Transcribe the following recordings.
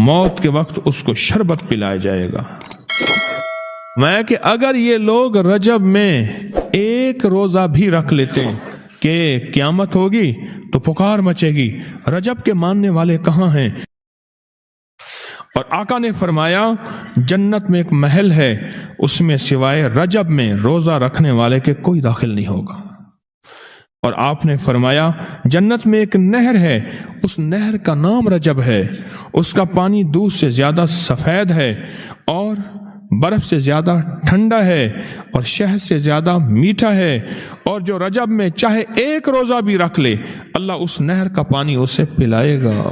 موت کے وقت اس کو شربت پلایا جائے گا۔ میں کہ اگر یہ لوگ رجب میں ایک روزہ بھی رکھ لیتے کہ قیامت ہوگی تو پکار مچے گی، رجب کے ماننے والے کہاں ہیں؟ اور آقا نے فرمایا جنت میں ایک محل ہے، اس میں سوائے رجب میں روزہ رکھنے والے کے کوئی داخل نہیں ہوگا۔ اور آپ نے فرمایا جنت میں ایک نہر ہے، اس نہر کا نام رجب ہے، اس کا پانی دودھ سے زیادہ سفید ہے اور برف سے زیادہ ٹھنڈا ہے اور شہد سے زیادہ میٹھا ہے، اور جو رجب میں چاہے ایک روزہ بھی رکھ لے اللہ اس نہر کا پانی اسے پلائے گا۔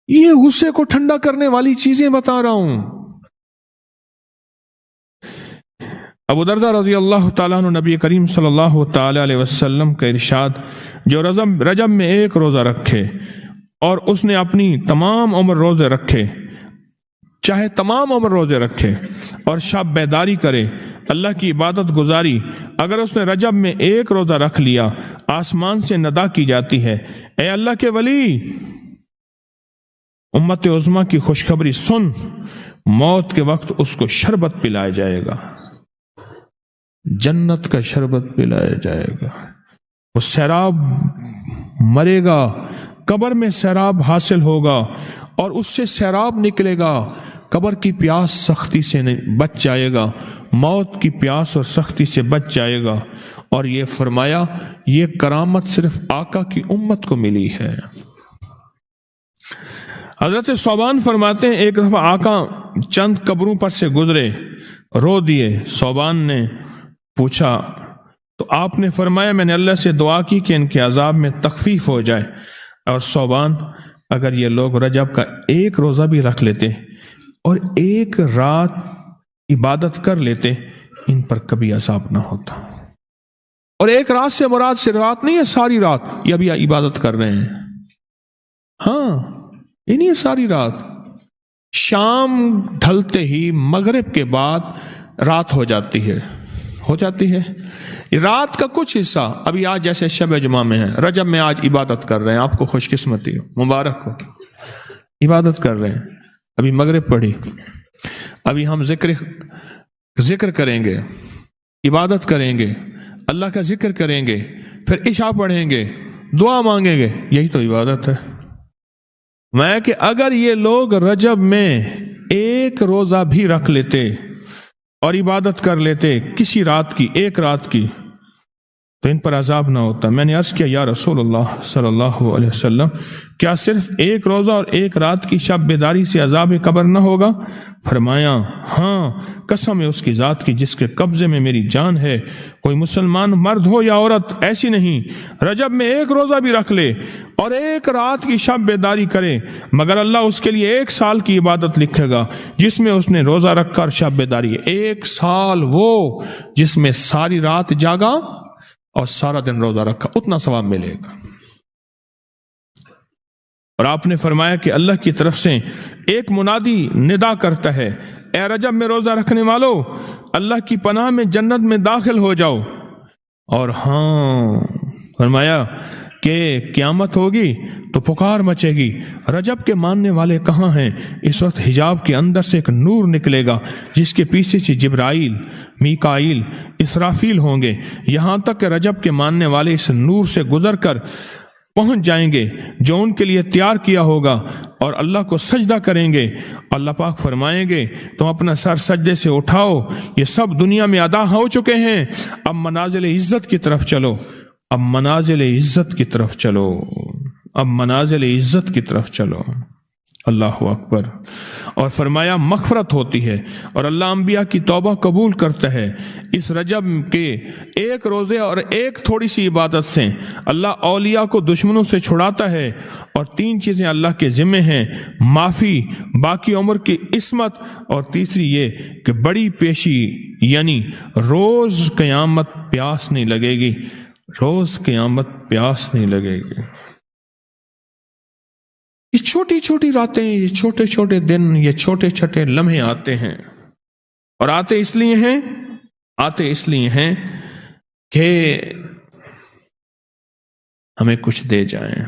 یہ غصے کو ٹھنڈا کرنے والی چیزیں بتا رہا ہوں۔ ابو درداء رضی اللہ تعالیٰ عنہ نبی کریم صلی اللہ تعالیٰ علیہ وسلم کا ارشاد، جو رجب میں ایک روزہ رکھے اور اس نے اپنی تمام عمر روزے رکھے، چاہے تمام عمر روزے رکھے اور شب بیداری کرے، اللہ کی عبادت گزاری، اگر اس نے رجب میں ایک روزہ رکھ لیا آسمان سے ندا کی جاتی ہے، اے اللہ کے ولی، امت عظمیٰ کی خوشخبری سن، موت کے وقت اس کو شربت پلایا جائے گا، جنت کا شربت پلایا جائے گا، وہ سیراب مرے گا، قبر میں سیراب حاصل ہوگا اور اس سے سیراب نکلے گا، قبر کی پیاس سختی سے بچ جائے گا، موت کی پیاس اور سختی سے بچ جائے گا۔ اور یہ فرمایا یہ کرامت صرف آقا کی امت کو ملی ہے۔ حضرت ثوبان فرماتے ہیں ایک دفعہ آقا چند قبروں پر سے گزرے، رو دیے۔ ثوبان نے پوچھا تو آپ نے فرمایا میں نے اللہ سے دعا کی کہ ان کے عذاب میں تخفیف ہو جائے، اور ثوبان اگر یہ لوگ رجب کا ایک روزہ بھی رکھ لیتے اور ایک رات عبادت کر لیتے ان پر کبھی عذاب نہ ہوتا۔ اور ایک رات سے مراد صرف رات نہیں ہے، ساری رات یہ ابھی عبادت کر رہے ہیں، ہاں یہ نہیں ہے ساری رات، شام ڈھلتے ہی مغرب کے بعد رات ہو جاتی ہے رات کا کچھ حصہ ابھی آج جیسے شب جمعہ میں ہے، رجب میں آج عبادت کر رہے ہیں، آپ کو خوش قسمتی ہو، مبارک ہو، عبادت کر رہے ہیں، ابھی مغرب پڑھی، ابھی ہم ذکر کریں گے، عبادت کریں گے، اللہ کا ذکر کریں گے، پھر عشاء پڑھیں گے، دعا مانگیں گے، یہی تو عبادت ہے۔ میں کہ اگر یہ لوگ رجب میں ایک روزہ بھی رکھ لیتے اور عبادت کر لیتے کسی رات کی، ایک رات کی، تو ان پر عذاب نہ ہوتا۔ میں نے عرض کیا یا رسول اللہ صلی اللہ علیہ وسلم، کیا صرف ایک روزہ اور ایک رات کی شب بیداری سے عذاب قبر نہ ہوگا؟ فرمایا ہاں، قسم ہے اس کی ذات کی جس کے قبضے میں میری جان ہے، کوئی مسلمان مرد ہو یا عورت ایسی نہیں رجب میں ایک روزہ بھی رکھ لے اور ایک رات کی شب بیداری کرے مگر اللہ اس کے لیے 1 سال کی عبادت لکھے گا جس میں اس نے روزہ رکھا اور شب بیداری ہے۔ 1 سال وہ جس میں ساری رات جاگا اور سارا دن روزہ رکھا، اتنا ثواب ملے گا۔ اور آپ نے فرمایا کہ اللہ کی طرف سے ایک منادی ندا کرتا ہے، اے رجب میں روزہ رکھنے والو، اللہ کی پناہ میں جنت میں داخل ہو جاؤ۔ اور ہاں فرمایا کہ قیامت ہوگی تو پکار مچے گی، رجب کے ماننے والے کہاں ہیں؟ اس وقت حجاب کے اندر سے ایک نور نکلے گا جس کے پیچھے سے جبرائیل، میکائیل، اسرافیل ہوں گے، یہاں تک کہ رجب کے ماننے والے اس نور سے گزر کر پہنچ جائیں گے جو ان کے لیے تیار کیا ہوگا اور اللہ کو سجدہ کریں گے۔ اللہ پاک فرمائیں گے تم اپنا سر سجدے سے اٹھاؤ، یہ سب دنیا میں ادا ہو چکے ہیں، اب منازل عزت کی طرف چلو، اب منازل عزت کی طرف چلو، اب منازل عزت کی طرف چلو۔ اللہ اکبر۔ اور فرمایا مغفرت ہوتی ہے اور اللہ انبیاء کی توبہ قبول کرتا ہے۔ اس رجب کے ایک روزے اور ایک تھوڑی سی عبادت سے اللہ اولیاء کو دشمنوں سے چھڑاتا ہے، اور 3 چیزیں اللہ کے ذمہ ہیں، معافی، باقی عمر کی عصمت، اور تیسری یہ کہ بڑی پیشی، یعنی روز قیامت پیاس نہیں لگے گی، روز قیامت پیاس نہیں لگے گی۔ یہ چھوٹی چھوٹی راتیں، یہ چھوٹے چھوٹے دن، یہ چھوٹے چھوٹے لمحے آتے ہیں، اور آتے اس لیے ہیں کہ ہمیں کچھ دے جائیں،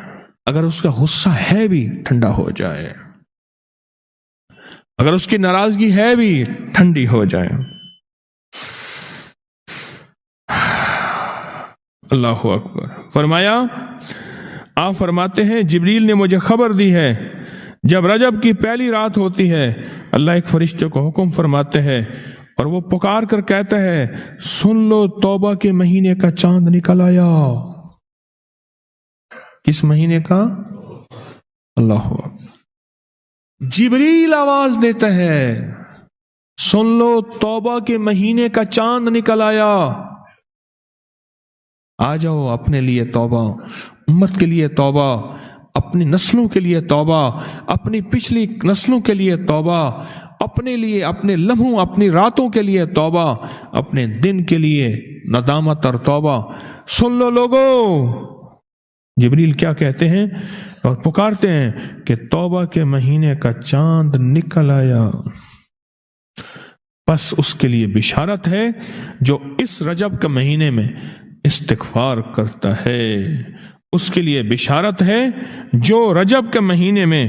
اگر اس کا غصہ ہے بھی ٹھنڈا ہو جائے، اگر اس کی ناراضگی ہے بھی ٹھنڈی ہو جائے۔ اللہ اکبر۔ فرمایا، آپ فرماتے ہیں جبریل نے مجھے خبر دی ہے جب رجب کی پہلی رات ہوتی ہے اللہ ایک فرشتے کو حکم فرماتے ہیں اور وہ پکار کر کہتا ہے سن لو توبہ کے مہینے کا چاند نکل آیا۔ کس مہینے کا؟ اللہ اکبر۔ جبریل آواز دیتا ہے سن لو توبہ کے مہینے کا چاند نکل آیا، آ جاؤ اپنے لیے توبہ، امت کے لیے توبہ، اپنی نسلوں کے لیے توبہ، اپنی پچھلی نسلوں کے لیے توبہ، اپنے لیے، اپنے لمحوں، اپنی راتوں کے لیے توبہ، اپنے دن کے لیے ندامت اور توبہ۔ سن لو لوگو، جبریل کیا کہتے ہیں اور پکارتے ہیں کہ توبہ کے مہینے کا چاند نکل آیا۔ بس اس کے لیے بشارت ہے جو اس رجب کے مہینے میں استغفار کرتا ہے، اس کے لیے بشارت ہے جو رجب کے مہینے میں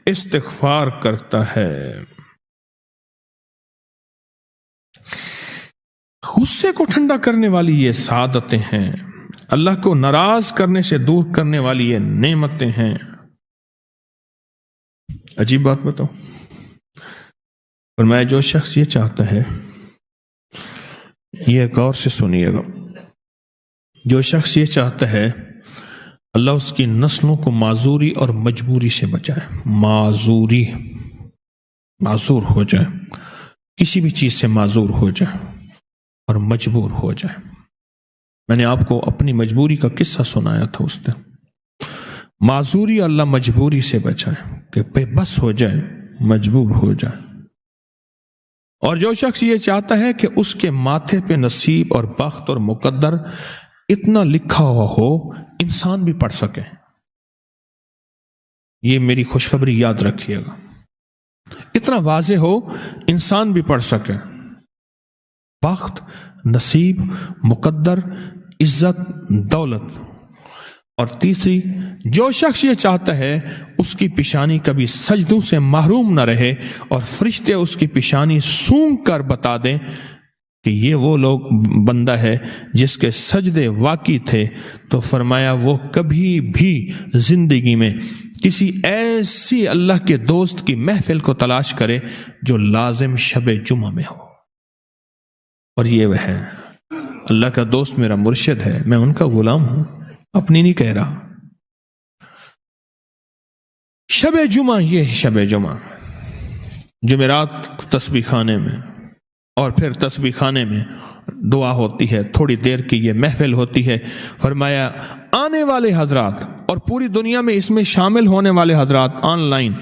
استغفار کرتا ہے۔ غصے کو ٹھنڈا کرنے والی یہ سعادتیں ہیں، اللہ کو ناراض کرنے سے دور کرنے والی یہ نعمتیں ہیں۔ عجیب بات بتاؤ، فرمایا جو شخص یہ چاہتا ہے، یہ غور سے سنیے گا، جو شخص یہ چاہتا ہے اللہ اس کی نسلوں کو معذوری اور مجبوری سے بچائے، معذور ہو جائے، کسی بھی چیز سے معذور ہو جائے اور مجبور ہو جائے۔ میں نے آپ کو اپنی مجبوری کا قصہ سنایا تھا، اس دن معذوری اللہ مجبوری سے بچائے کہ بے بس ہو جائے، مجبور ہو جائے۔ اور جو شخص یہ چاہتا ہے کہ اس کے ماتھے پہ نصیب اور بخت اور مقدر اتنا لکھا ہوا ہو انسان بھی پڑھ سکے، یہ میری خوشخبری یاد رکھیے گا، اتنا واضح ہو انسان بھی پڑھ سکے، بخت، نصیب، مقدر، عزت، دولت۔ اور تیسری، جو شخص یہ چاہتا ہے اس کی پیشانی کبھی سجدوں سے محروم نہ رہے اور فرشتے اس کی پیشانی سونگ کر بتا دیں کہ یہ وہ لوگ بندہ ہے جس کے سجدے واقعی تھے، تو فرمایا وہ کبھی بھی زندگی میں کسی ایسی اللہ کے دوست کی محفل کو تلاش کرے جو لازم شب جمعہ میں ہو۔ اور یہ وہ ہے، اللہ کا دوست میرا مرشد ہے، میں ان کا غلام ہوں، اپنی نہیں کہہ رہا۔ شب جمعہ، یہ شب جمعہ، جمعرات تسبیح خانے میں، اور پھر تسبیح خانے میں دعا ہوتی ہے، تھوڑی دیر کی یہ محفل ہوتی ہے۔ فرمایا آنے والے حضرات اور پوری دنیا میں اس میں شامل ہونے والے حضرات آن لائن،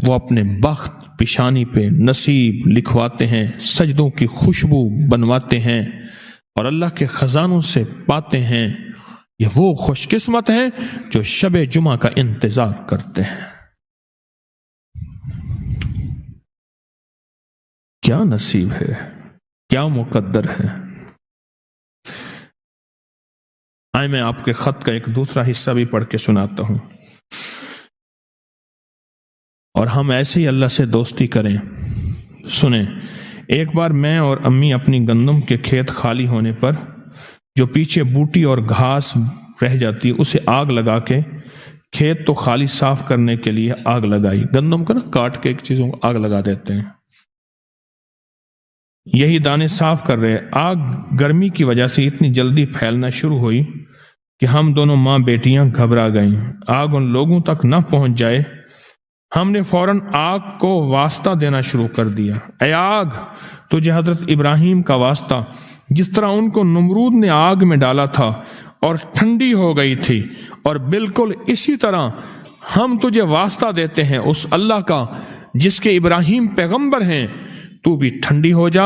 وہ اپنے بخت پیشانی پہ نصیب لکھواتے ہیں، سجدوں کی خوشبو بنواتے ہیں اور اللہ کے خزانوں سے پاتے ہیں۔ یہ وہ خوش قسمت ہیں جو شب جمعہ کا انتظار کرتے ہیں۔ کیا نصیب ہے، کیا مقدر ہے۔ آئے میں آپ کے خط کا ایک دوسرا حصہ بھی پڑھ کے سناتا ہوں، اور ہم ایسے ہی اللہ سے دوستی کریں۔ سنیں، ایک بار میں اور امی اپنی گندم کے کھیت خالی ہونے پر جو پیچھے بوٹی اور گھاس رہ جاتی اسے آگ لگا کے، کھیت تو خالی صاف کرنے کے لیے آگ لگائی، گندم کا نا کاٹ کے ایک چیزوں کو آگ لگا دیتے ہیں، یہی دانے صاف کر رہے۔ آگ گرمی کی وجہ سے اتنی جلدی پھیلنا شروع ہوئی کہ ہم دونوں ماں بیٹیاں گھبرا گئیں، آگ ان لوگوں تک نہ پہنچ جائے۔ ہم نے فوراً آگ کو واسطہ دینا شروع کر دیا، اے آگ تجھے حضرت ابراہیم کا واسطہ، جس طرح ان کو نمرود نے آگ میں ڈالا تھا اور ٹھنڈی ہو گئی تھی، اور بالکل اسی طرح ہم تجھے واسطہ دیتے ہیں اس اللہ کا جس کے ابراہیم پیغمبر ہیں، تو بھی ٹھنڈی ہو جا۔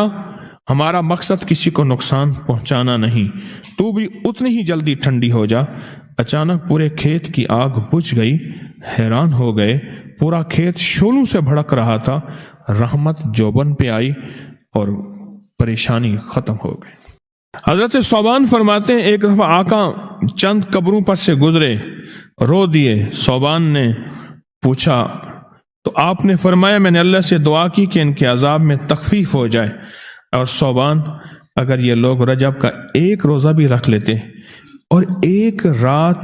ہمارا مقصد کسی کو نقصان پہنچانا نہیں، تو بھی اتنی ہی جلدی ٹھنڈی ہو جا۔ اچانک پورے کھیت کی آگ بجھ گئی، حیران ہو گئے، پورا کھیت شعلوں سے بھڑک رہا تھا۔ رحمت جوبن پہ آئی اور پریشانی ختم ہو گئی۔ حضرت صوبان فرماتے ہیں ایک دفعہ آقا چند قبروں پر سے گزرے، رو دیے۔ صوبان نے پوچھا تو آپ نے فرمایا میں نے اللہ سے دعا کی کہ ان کے عذاب میں تخفیف ہو جائے، اور صوبان اگر یہ لوگ رجب کا ایک روزہ بھی رکھ لیتے اور ایک رات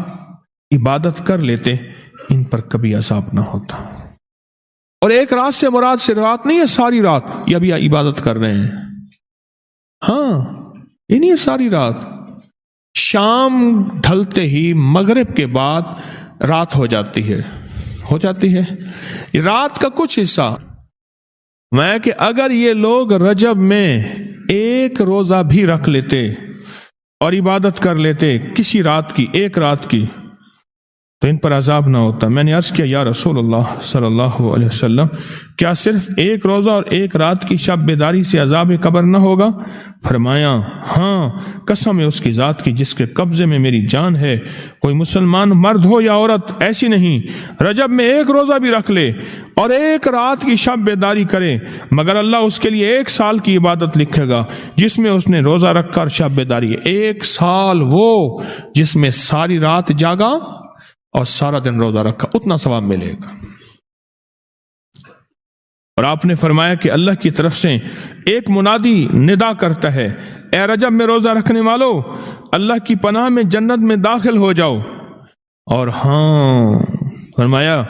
عبادت کر لیتے ان پر کبھی عذاب نہ ہوتا۔ اور ایک رات سے مراد سے رات نہیں ہے، ساری رات یہ ابھی عبادت کر رہے ہیں، ہاں یہ نہیں ہے ساری رات، شام ڈھلتے ہی مغرب کے بعد رات ہو جاتی ہے رات کا کچھ حصہ میں کہ اگر یہ لوگ رجب میں ایک روزہ بھی رکھ لیتے اور عبادت کر لیتے کسی رات کی، ایک رات کی، تو ان پر عذاب نہ ہوتا۔ میں نے عرض کیا یا رسول اللہ صلی اللہ علیہ وسلم، کیا صرف ایک روزہ اور ایک رات کی شب بیداری سے عذاب قبر نہ ہوگا؟ فرمایا ہاں، قسم ہے اس کی ذات کی جس کے قبضے میں میری جان ہے، کوئی مسلمان مرد ہو یا عورت ایسی نہیں رجب میں ایک روزہ بھی رکھ لے اور ایک رات کی شب بیداری کرے مگر اللہ اس کے لیے 1 سال کی عبادت لکھے گا جس میں اس نے روزہ رکھا اور شب بیداری۔ 1 سال وہ جس میں ساری رات جاگا اور سارا دن روزہ رکھا، اتنا ثواب ملے گا۔ اور آپ نے فرمایا کہ اللہ کی طرف سے ایک منادی ندا کرتا ہے، اے رجب میں روزہ رکھنے والو، اللہ کی پناہ میں جنت میں داخل ہو جاؤ۔ اور ہاں فرمایا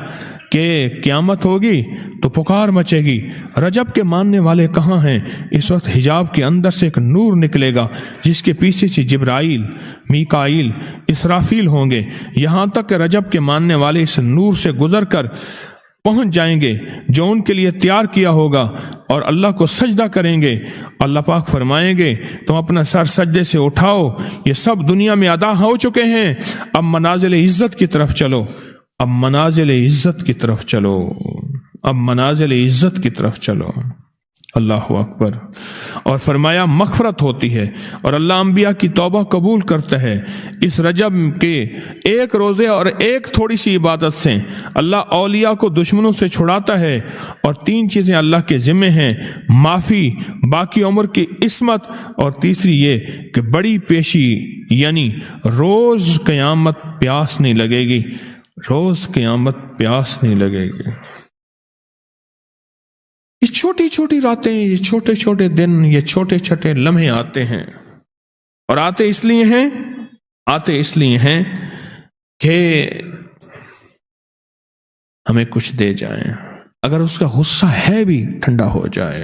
کہ قیامت ہوگی تو پکار مچے گی، رجب کے ماننے والے کہاں ہیں؟ اس وقت حجاب کے اندر سے ایک نور نکلے گا جس کے پیچھے سے جبرائیل، میکائیل، اسرافیل ہوں گے، یہاں تک کہ رجب کے ماننے والے اس نور سے گزر کر پہنچ جائیں گے جو ان کے لیے تیار کیا ہوگا اور اللہ کو سجدہ کریں گے۔ اللہ پاک فرمائیں گے تم اپنا سر سجدے سے اٹھاؤ، یہ سب دنیا میں ادا ہو چکے ہیں، اب منازل عزت کی طرف چلو، اب منازل عزت کی طرف چلو، اب منازل عزت کی طرف چلو۔ اللہ اکبر۔ اور فرمایا مغفرت ہوتی ہے اور اللہ انبیاء کی توبہ قبول کرتا ہے۔ اس رجب کے ایک روزے اور ایک تھوڑی سی عبادت سے اللہ اولیاء کو دشمنوں سے چھڑاتا ہے، اور 3 چیزیں اللہ کے ذمہ ہیں، معافی، باقی عمر کی عصمت، اور تیسری یہ کہ بڑی پیشی، یعنی روز قیامت پیاس نہیں لگے گی، روز قیامت پیاس نہیں لگے گی۔ یہ چھوٹی چھوٹی راتیں، یہ چھوٹے چھوٹے دن، یہ چھوٹے چھوٹے لمحے آتے ہیں، اور آتے اس لیے ہیں کہ ہمیں کچھ دے جائیں، اگر اس کا غصہ ہے بھی ٹھنڈا ہو جائے۔